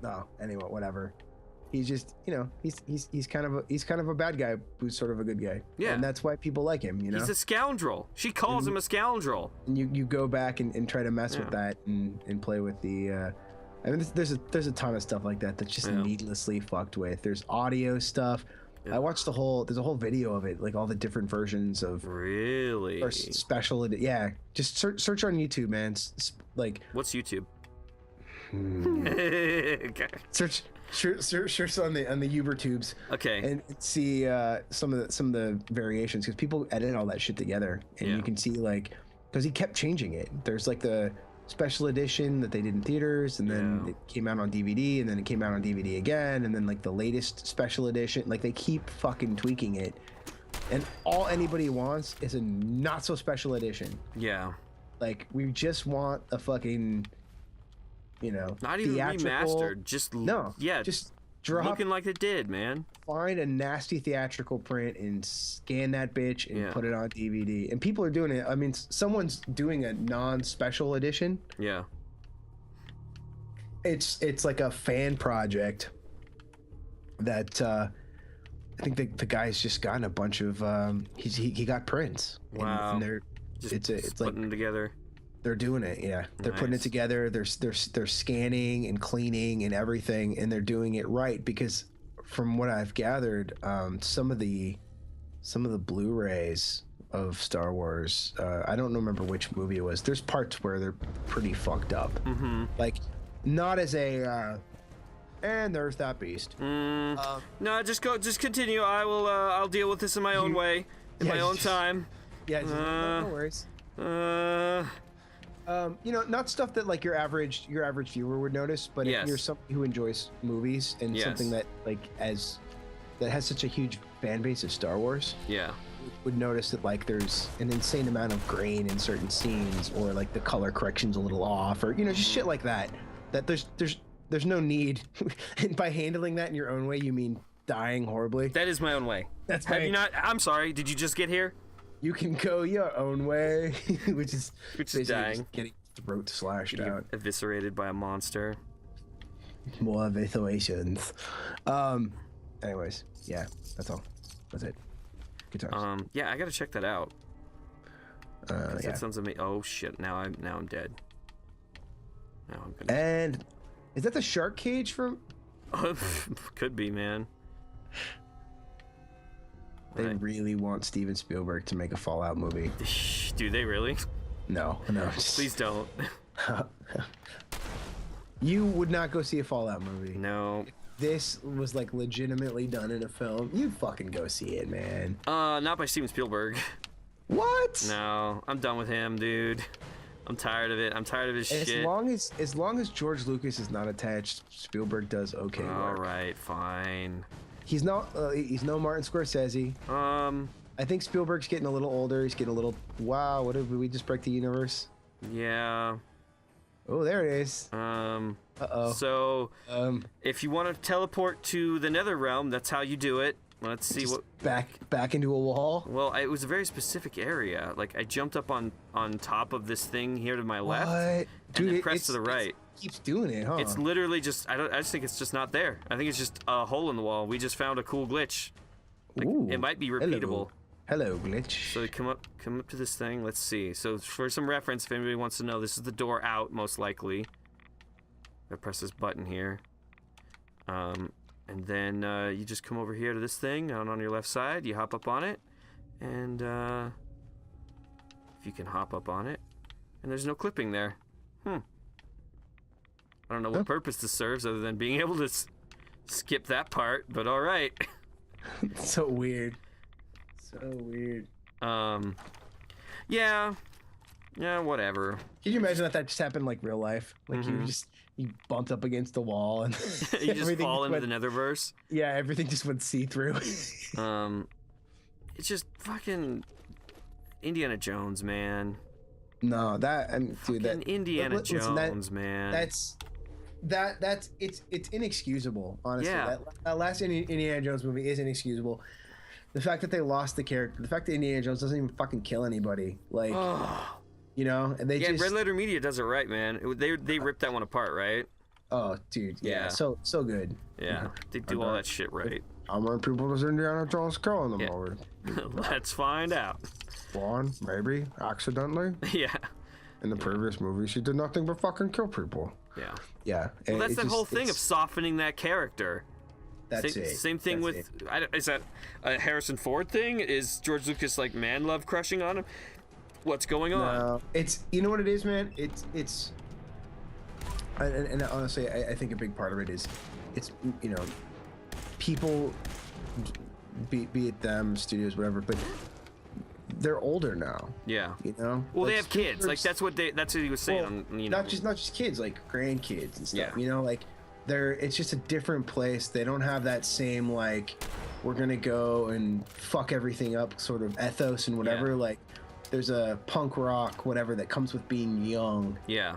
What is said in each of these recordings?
Oh, anyway, whatever. He's just, you know, he's kind of a bad guy who's sort of a good guy. Yeah. And that's why people like him, you know? He's a scoundrel. She calls him a scoundrel. And you go back and try to mess with that and play with the... I mean, there's a ton of stuff like that that's just needlessly fucked with. There's audio stuff. I watched there's a whole video of it, like all the different versions of... Really? Or special... Yeah. Just search on YouTube, man. Like... What's YouTube? Okay. Search on the Uber tubes. Okay. And see some of the variations, because people edit all that shit together, and you can see, like, because he kept changing it. There's like the special edition that they did in theaters, and then it came out on DVD, and then it came out on DVD again, and then like the latest special edition. Like, they keep fucking tweaking it, and all anybody wants is a not so special edition. Yeah. Like, we just want a fucking, you know, not even remastered, just just drop, looking like it did, man. Find a nasty theatrical print and scan that bitch and put it on DVD. And people are doing it. I mean, someone's doing a non-special edition. Yeah. It's like a fan project that I think the guy's just gotten a bunch of he got prints. Wow. And they're just it's putting them together. They're doing it, yeah. They're putting it together. They're scanning and cleaning and everything, and they're doing it right, because from what I've gathered, some of the Blu-rays of Star Wars, I don't remember which movie it was. There's parts where they're pretty fucked up. Mm-hmm. Like, not as a and there's that beast. No, just continue. I'll deal with this in my own way, in my own time. Yeah, no worries. You know, not stuff that like your average viewer would notice, but if you're somebody who enjoys movies and something that that has such a huge fan base of Star Wars, would notice that like there's an insane amount of grain in certain scenes, or like the color correction's a little off, or, you know, just shit like that. That there's no need. And by handling that in your own way, you mean dying horribly. That is my own way. That's Have you not? I'm sorry. Did you just get here? You can go your own way, which is dying, getting throat slashed out, eviscerated by a monster. More eviscerations. Anyways, yeah, that's all. That's it. Good times. Yeah, I gotta check that out. That sounds amazing. Oh shit! Now I'm dead. Now I'm gonna. And is that the shark cage from? Could be, man. They really want Steven Spielberg to make a Fallout movie. Do they really? No. Please don't. You would not go see a Fallout movie. No. If this was like legitimately done in a film, you'd fucking go see it, man. Not by Steven Spielberg. What? No, I'm done with him, dude. I'm tired of it. I'm tired of his shit. As long as George Lucas is not attached, Spielberg does okay work. All right, fine. He's no Martin Scorsese. I think Spielberg's getting a little older. He's getting a little... Wow, what did we just break the universe? Yeah. Oh, there it is. Uh-oh. So, if you want to teleport to the Nether Realm, that's how you do it. Let's see what... Back into a wall? Well, it was a very specific area. Like, I jumped up on top of this thing here to my left. What? And then pressed to the right. It keeps doing it, huh? It's literally just... I just think it's just not there. I think it's just a hole in the wall. We just found a cool glitch. Like, ooh, it might be repeatable. Hello, glitch. So we come up to this thing. Let's see. So for some reference, if anybody wants to know, this is the door out, most likely. I press this button here. And then you just come over here to this thing on your left side. You hop up on it, and if you can hop up on it, and there's no clipping there. I don't know what purpose this serves other than being able to skip that part, but all right. So weird. So weird. Yeah, whatever. Can you imagine that just happened like real life? Like you bumped up against the wall and you just fall into the Netherverse. Yeah, everything just went see-through. It's just fucking Indiana Jones, man. No, dude, that Indiana Jones, man. That's it's inexcusable, honestly. Yeah. That last Indiana Jones movie is inexcusable. The fact that they lost the character, the fact that Indiana Jones doesn't even fucking kill anybody, like, you know, and they just... Red Letter Media does it right, man. They ripped that one apart, right? Oh, dude, yeah, so good. Yeah, they do all that shit right. How many people does Indiana Jones kill in the movie? Let's find out. One, maybe, accidentally. Yeah. In the previous movie, she did nothing but fucking kill people. Yeah. Yeah. Well, that's the whole thing of softening that character. That's it. Same thing with... is that a Harrison Ford thing? Is George Lucas, like, man love crushing on him? What's going on? No, it's... You know what it is, man? It's... And honestly, I think a big part of it is... It's, you know... People... Be it them, studios, whatever, but... They're older now. Yeah. You know? Well, like, they have kids. Like, that's what he was saying. Well, you know. Not just kids, like grandkids and stuff. Yeah. You know, like... It's just a different place. They don't have that same, like, we're gonna go and fuck everything up sort of ethos and whatever. Yeah. Like, there's a punk rock, whatever, that comes with being young. Yeah.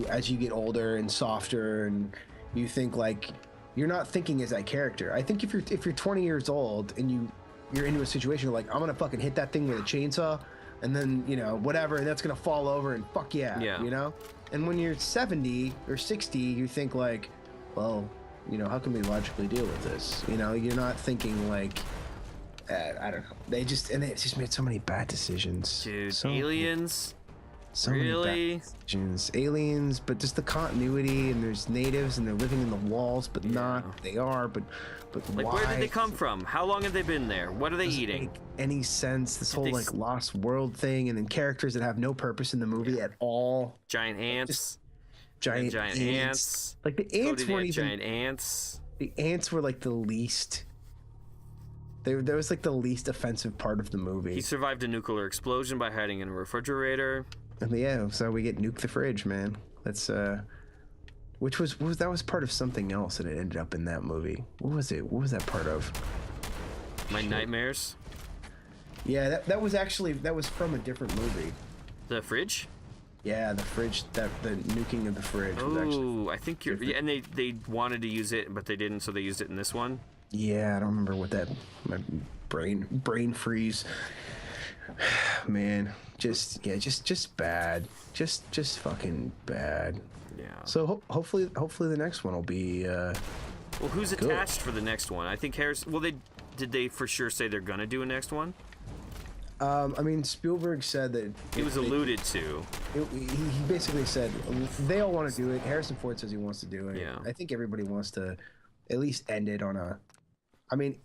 As you get older and softer, and you think, like, you're not thinking as that character. I think if you're 20 years old and you're into a situation like, I'm gonna fucking hit that thing with a chainsaw, and then, you know, whatever, and that's gonna fall over, and fuck yeah. You know? And when you're 70 or 60, you think, like, well, you know, how can we logically deal with this? You know, you're not thinking like, I don't know. They just made so many bad decisions. Dude, aliens. So really? Many bad decisions. Aliens, but just the continuity, and there's natives, and they're living in the walls, but not. They are, but like, why? Where did they come from? How long have they been there? What are they eating? Make any sense? This whole like lost world thing, and then characters that have no purpose in the movie at all. Giant ants. Giant ants. Like the ants weren't even giant ants. The ants were like the least. There was like the least offensive part of the movie. He survived a nuclear explosion by hiding in a refrigerator. And yeah, so we get nuke the fridge, man. That's which was that was part of something else, and it ended up in that movie. What was it? What was that part of? My nightmares. Yeah, that was from a different movie. The fridge. Yeah, the fridge, the nuking of the fridge. Oh, I think you're... Yeah, and they wanted to use it, but they didn't, so they used it in this one? Yeah, I don't remember what that... My brain freeze. Man, just bad. Just fucking bad. Yeah. So hopefully the next one will be... well, who's attached for the next one? I think Harris... Well, did they for sure say they're gonna do a next one? I mean, Spielberg said that... It was alluded to. He basically said they all want to do it. Harrison Ford says he wants to do it. Yeah. I think everybody wants to at least end it on a... I mean,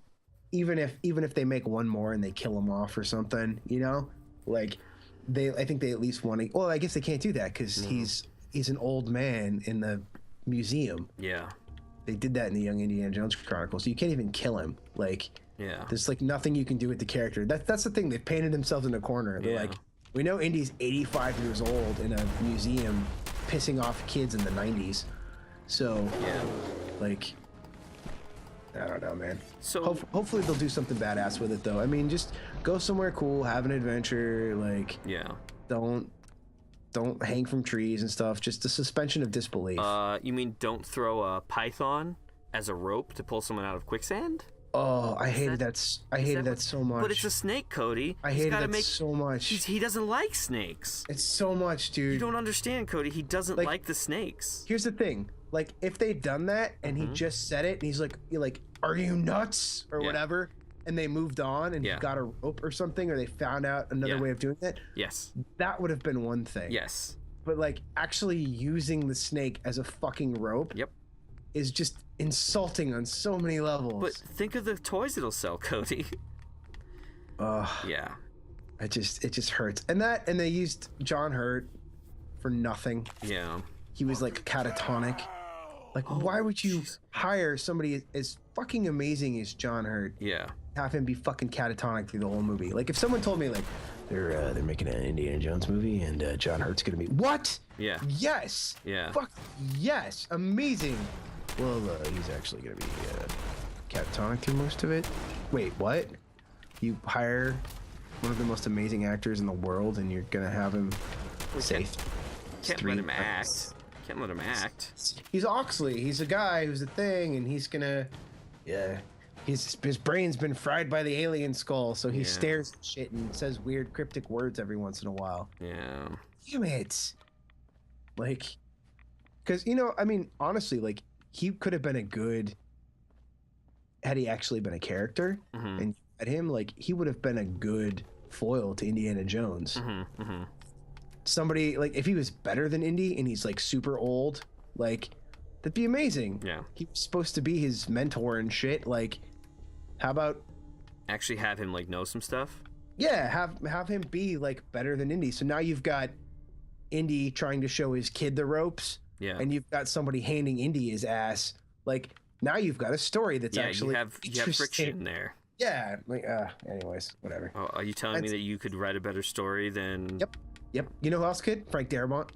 even if they make one more and they kill him off or something, you know? Like, I think they at least want to... Well, I guess they can't do that because he's an old man in the museum. Yeah. They did that in the Young Indiana Jones Chronicles. So you can't even kill him. Like... Yeah. There's like nothing you can do with the character. That's the thing. They've painted themselves in a corner. They're like, we know Indy's 85 years old in a museum pissing off kids in the 90s. So, like, I don't know, man. So hopefully they'll do something badass with it, though. I mean, just go somewhere cool, have an adventure. Like, don't hang from trees and stuff. Just a suspension of disbelief. You mean don't throw a python as a rope to pull someone out of quicksand? Oh, I hated that so much. But it's a snake, Cody. I hated that so much. He doesn't like snakes. It's so much, dude. You don't understand, Cody. He doesn't like the snakes. Here's the thing. Like, if they'd done that and he just said it and he's like, are you nuts? Or whatever. And they moved on and he got a rope or something, or they found out another way of doing it. Yes. That would have been one thing. Yes. But, like, actually using the snake as a fucking rope. Yep. Is just insulting on so many levels. But think of the toys it'll sell, Cody. Yeah. It just hurts. And they used John Hurt for nothing. Yeah. He was like catatonic. Like, why would you hire somebody as fucking amazing as John Hurt? Yeah. Have him be fucking catatonic through the whole movie. Like, if someone told me like they're making an Indiana Jones movie and John Hurt's gonna be what? Yeah. Yes. Yeah. Fuck yes. Amazing. Well, he's actually going to be catatonic through most of it. Wait, what? You hire one of the most amazing actors in the world and you're going to have him say... Can't let him act. Can't let him act. He's Oxley. He's a guy who's a thing, and he's going to... Yeah. His brain's been fried by the alien skull, so he stares at shit and says weird cryptic words every once in a while. Yeah. Damn it. Like... Because, you know, I mean, honestly, like, he could have been a good, had he actually been a character, and at him, like, he would have been a good foil to Indiana Jones. Somebody, like, if he was better than Indy and he's, like, super old, like, that'd be amazing. Yeah. He was supposed to be his mentor and shit. Like, how about... actually have him, like, know some stuff? Yeah, have him be, like, better than Indy. So now you've got Indy trying to show his kid the ropes. Yeah. And you've got somebody handing Indy his ass. Like, now you've got a story that's actually you have friction there. Yeah. Like, anyways, whatever. Oh, are you telling me that you could write a better story than... Yep. You know who else could? Frank Darabont.